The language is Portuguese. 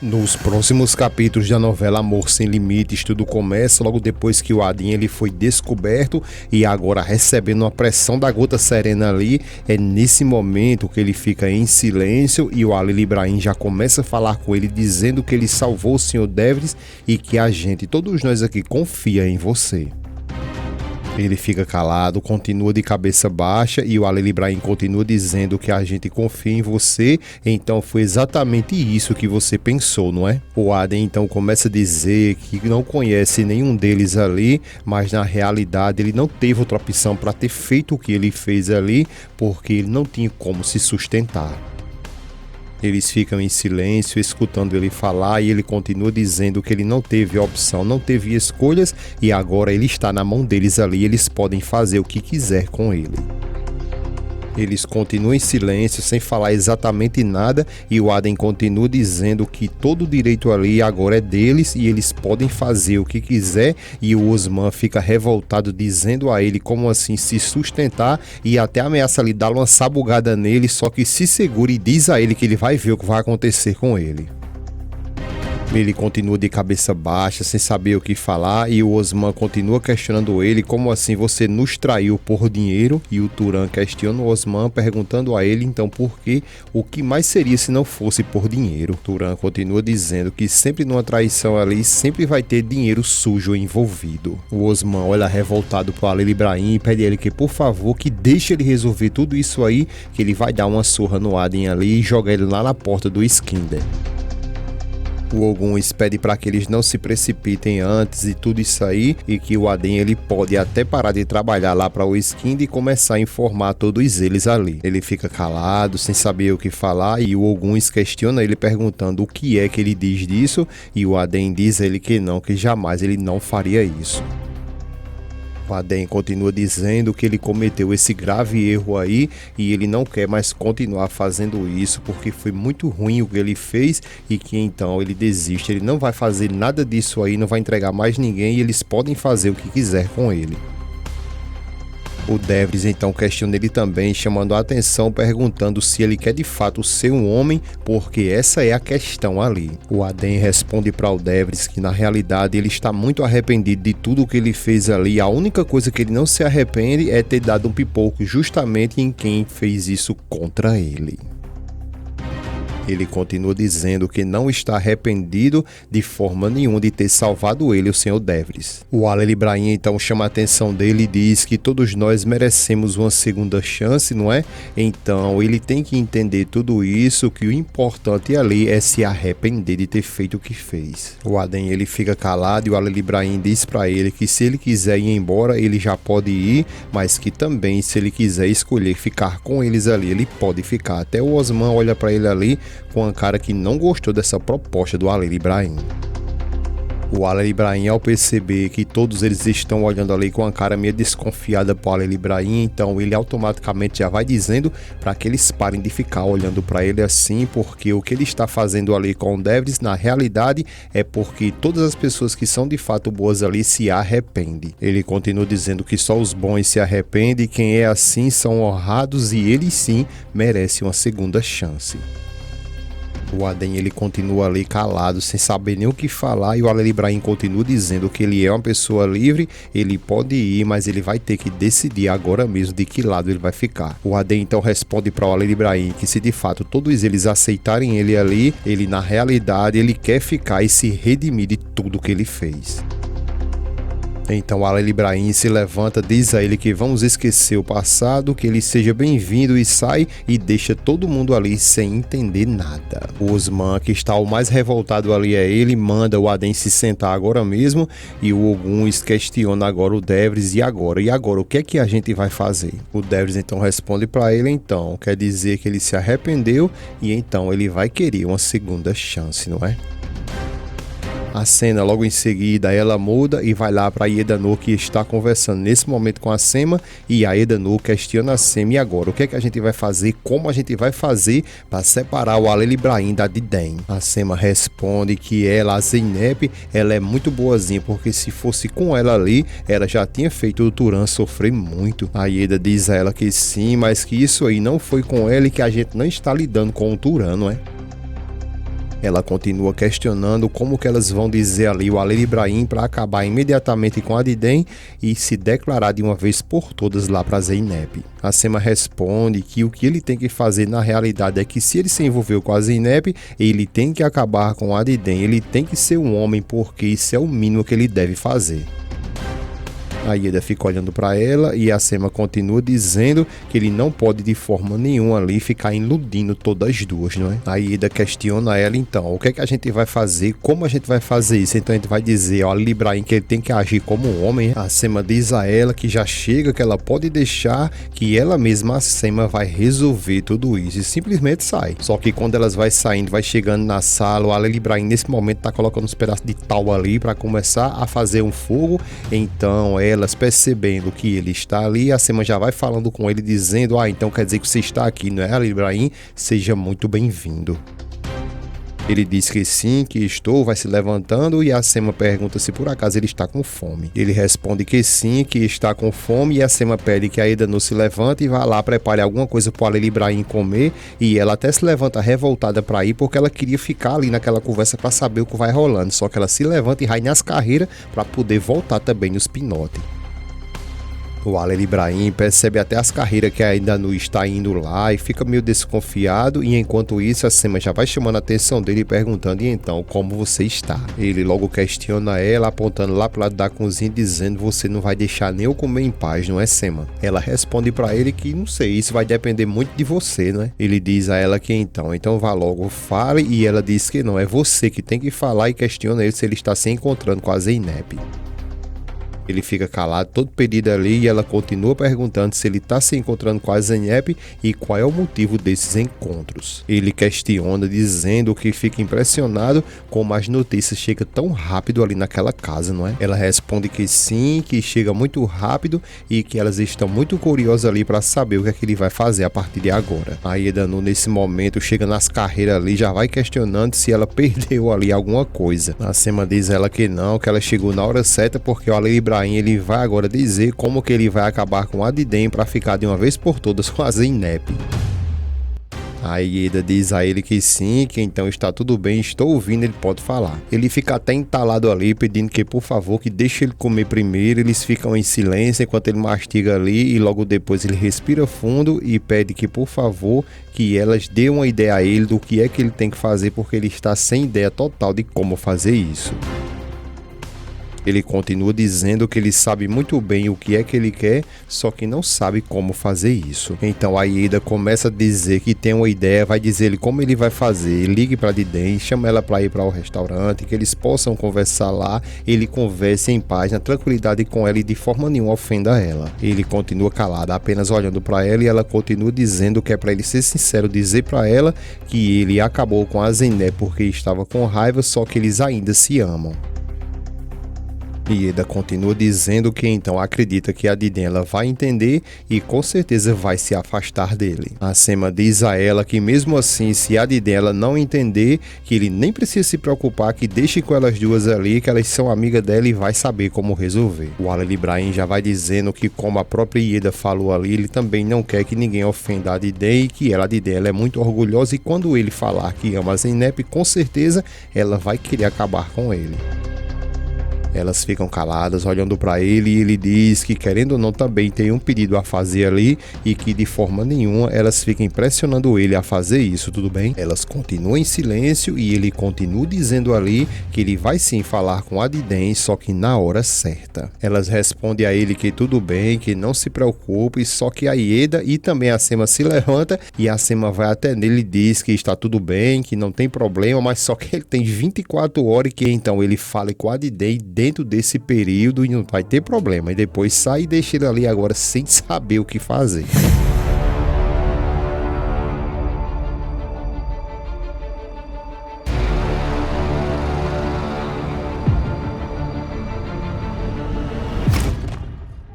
Nos próximos capítulos da novela Amor Sem Limites, tudo começa logo depois que o Adim ele foi descoberto e agora recebendo uma pressão da gota serena ali. É nesse momento que ele fica em silêncio e o Halil Ibrahim já começa a falar com ele dizendo que ele salvou o Sr. Devers e que a gente, todos nós aqui, confia em você. Ele fica calado, continua de cabeça baixa e o Halil Ibrahim continua dizendo que a gente confia em você, então foi exatamente isso que você pensou, não é? O Adim então começa a dizer que não conhece nenhum deles ali, mas na realidade ele não teve outra opção para ter feito o que ele fez ali, porque ele não tinha como se sustentar. Eles ficam em silêncio, escutando ele falar e ele continua dizendo que ele não teve opção, não teve escolhas e agora ele está na mão deles ali, eles podem fazer o que quiser com ele. Eles continuam em silêncio, sem falar exatamente nada e o Adim continua dizendo que todo o direito ali agora é deles e eles podem fazer o que quiser e o Osman fica revoltado dizendo a ele como assim se sustentar e até ameaça lhe dar uma sabugada nele, só que se segura e diz a ele que ele vai ver o que vai acontecer com ele. Ele continua de cabeça baixa, sem saber o que falar, e o Osman continua questionando ele, como assim você nos traiu por dinheiro? E o Turan questiona o Osman, perguntando a ele então por que, o que mais seria se não fosse por dinheiro. O Turan continua dizendo que sempre numa traição ali, sempre vai ter dinheiro sujo envolvido. O Osman olha revoltado pro Halil Ibrahim e pede a ele que por favor, que deixe ele resolver tudo isso aí, que ele vai dar uma surra no Adim ali e jogar ele lá na porta do Iskender. O Oguns pede para que eles não se precipitem antes e tudo isso aí e que o Adim ele pode até parar de trabalhar lá para o Iskender e começar a informar todos eles ali. Ele fica calado, sem saber o que falar e o Oguns questiona ele perguntando o que é que ele diz disso e o Adim diz a ele que não, que jamais ele não faria isso. O Adim continua dizendo que ele cometeu esse grave erro aí e ele não quer mais continuar fazendo isso porque foi muito ruim o que ele fez e que então ele desiste, ele não vai fazer nada disso aí, não vai entregar mais ninguém e eles podem fazer o que quiser com ele. O Devers então questiona ele também, chamando a atenção, perguntando se ele quer de fato ser um homem, porque essa é a questão ali. O Adim responde para o Devers que na realidade ele está muito arrependido de tudo o que ele fez ali. A única coisa que ele não se arrepende é ter dado um pipoco justamente em quem fez isso contra ele. Ele continua dizendo que não está arrependido de forma nenhuma de ter salvado ele, o Sr. Devers. O Halil Ibrahim então chama a atenção dele e diz que todos nós merecemos uma segunda chance, não é? Então ele tem que entender tudo isso, que o importante ali é se arrepender de ter feito o que fez. O Adim ele fica calado e o Halil Ibrahim diz para ele que se ele quiser ir embora, ele já pode ir, mas que também se ele quiser escolher ficar com eles ali, ele pode ficar. Até o Osman olha para ele ali com uma cara que não gostou dessa proposta do Halil Ibrahim. O Halil Ibrahim, ao perceber que todos eles estão olhando ali com uma cara meio desconfiada para o Halil Ibrahim, então ele automaticamente já vai dizendo para que eles parem de ficar olhando para ele assim, porque o que ele está fazendo ali com o Devers, na realidade, é porque todas as pessoas que são de fato boas ali se arrependem. Ele continua dizendo que só os bons se arrependem e quem é assim são honrados e eles sim merecem uma segunda chance. O Adim ele continua ali calado, sem saber nem o que falar, e o Halil Ibrahim continua dizendo que ele é uma pessoa livre, ele pode ir, mas ele vai ter que decidir agora mesmo de que lado ele vai ficar. O Adim então responde para o Halil Ibrahim que se de fato todos eles aceitarem ele ali, ele na realidade ele quer ficar e se redimir de tudo que ele fez. Então Halil Ibrahim se levanta, diz a ele que vamos esquecer o passado, que ele seja bem-vindo e sai e deixa todo mundo ali sem entender nada. O Osman, que está o mais revoltado ali é ele, manda o Adim se sentar agora mesmo e o Oguns questiona agora o Devers e agora o que é que a gente vai fazer? O Devers então responde para ele então, quer dizer que ele se arrependeu e então ele vai querer uma segunda chance, não é? A cena logo em seguida ela muda e vai lá para a Edanur, que está conversando nesse momento com a Sema, e a Edanur questiona a Sema e agora o que é que a gente vai fazer, como a gente vai fazer para separar o Halil Ibrahim da Diden. A Sema responde que ela, a Zeynep, ela é muito boazinha, porque se fosse com ela ali, ela já tinha feito o Turan sofrer muito. A Eda diz a ela que sim, mas que isso aí não foi com ela e que a gente não está lidando com o Turan, não é? Ela continua questionando como que elas vão dizer ali o Halil Ibrahim para acabar imediatamente com Adidem e se declarar de uma vez por todas lá para Zeynep. A Sema responde que o que ele tem que fazer na realidade é que se ele se envolveu com a Zeynep, ele tem que acabar com Adidem, ele tem que ser um homem porque isso é o mínimo que ele deve fazer. A Ieda fica olhando para ela e a Sema continua dizendo que ele não pode de forma nenhuma ali ficar iludindo todas as duas, não é? A Ieda questiona ela então, o que é que a gente vai fazer, como a gente vai fazer isso? Então a gente vai dizer ao Halil Ibrahim que ele tem que agir como um homem. A Sema diz a ela que já chega, que ela pode deixar, que ela mesma, a Sema, vai resolver tudo isso e simplesmente sai. Só que quando elas vai saindo, vai chegando na sala, o Halil Ibrahim nesse momento tá colocando uns pedaços de tal ali para começar a fazer um fogo. Então elas percebendo que ele está ali, a Sema já vai falando com ele dizendo, então quer dizer que você está aqui, não é, Halil Ibrahim? Seja muito bem-vindo. Ele diz que sim, que estou, vai se levantando e a Sema pergunta se por acaso ele está com fome. Ele responde que sim, que está com fome e a Sema pede que a Ieda não se levante e vá lá prepare alguma coisa para o Halil Ibrahim comer e ela até se levanta revoltada para ir porque ela queria ficar ali naquela conversa para saber o que vai rolando, só que ela se levanta e vai nas carreiras para poder voltar também nos pinotes. O Halil Ibrahim percebe até as carreiras que ainda não está indo lá e fica meio desconfiado e enquanto isso a Sema já vai chamando a atenção dele e perguntando, e então, como você está? Ele logo questiona ela, apontando lá pro lado da cozinha dizendo, você não vai deixar nem eu comer em paz, não é, Sema? Ela responde para ele que não sei, isso vai depender muito de você, não é? Ele diz a ela que então vá logo, fale, e ela diz que não, é você que tem que falar e questiona ele se ele está se encontrando com a Zeynep. Ele fica calado, todo perdido ali, e ela continua perguntando se ele está se encontrando com a Zeynep e qual é o motivo desses encontros. Ele questiona, dizendo que fica impressionado como as notícias chegam tão rápido ali naquela casa, não é? Ela responde que sim, que chega muito rápido e que elas estão muito curiosas ali para saber o que é que ele vai fazer a partir de agora. A Ieda nesse momento chega nas carreiras ali, já vai questionando se ela perdeu ali alguma coisa. A Sema diz ela que não, que ela chegou na hora certa porque o Halil Ibrahim ele vai agora dizer como que ele vai acabar com Adidem para ficar de uma vez por todas com a Zeynep. A Ieda diz a ele que sim, que então está tudo bem, estou ouvindo, ele pode falar. Ele fica até entalado ali, pedindo que por favor, que deixe ele comer primeiro. Eles ficam em silêncio enquanto ele mastiga ali e logo depois ele respira fundo e pede que por favor, que elas dêem uma ideia a ele do que é que ele tem que fazer, porque ele está sem ideia total de como fazer isso. Ele continua dizendo que ele sabe muito bem o que é que ele quer, só que não sabe como fazer isso. Então a Ieda começa a dizer que tem uma ideia, vai dizer ele como ele vai fazer, ligue para Adidem, chama ela para ir para o restaurante, que eles possam conversar lá, ele converse em paz, na tranquilidade com ela e de forma nenhuma ofenda ela. Ele continua calado, apenas olhando para ela e ela continua dizendo que é para ele ser sincero, dizer para ela que ele acabou com a Zeynep porque estava com raiva, só que eles ainda se amam. Ieda continua dizendo que então acredita que a Adidem ela vai entender e com certeza vai se afastar dele. A Sema diz a ela que mesmo assim, se a Adidem ela não entender, que ele nem precisa se preocupar, que deixe com elas duas ali, que elas são amigas dela e vai saber como resolver. O Halil Ibrahim já vai dizendo que, como a própria Ieda falou ali, ele também não quer que ninguém ofenda a Adidem e que a Adidem ela é muito orgulhosa e quando ele falar que ama a Zeynep, com certeza ela vai querer acabar com ele. Elas ficam caladas, olhando para ele e ele diz que, querendo ou não, também tem um pedido a fazer ali e que de forma nenhuma elas ficam pressionando ele a fazer isso, tudo bem? Elas continuam em silêncio e ele continua dizendo ali que ele vai sim falar com a Adidem, só que na hora certa. Elas respondem a ele que tudo bem, que não se preocupe, só que a Ieda e também a Sema se levanta e a Sema vai até nele e diz que está tudo bem, que não tem problema, mas só que ele tem 24 horas e que então ele fale com a Adidem dentro desse período e não vai ter problema. E depois sai e deixa ele ali agora sem saber o que fazer.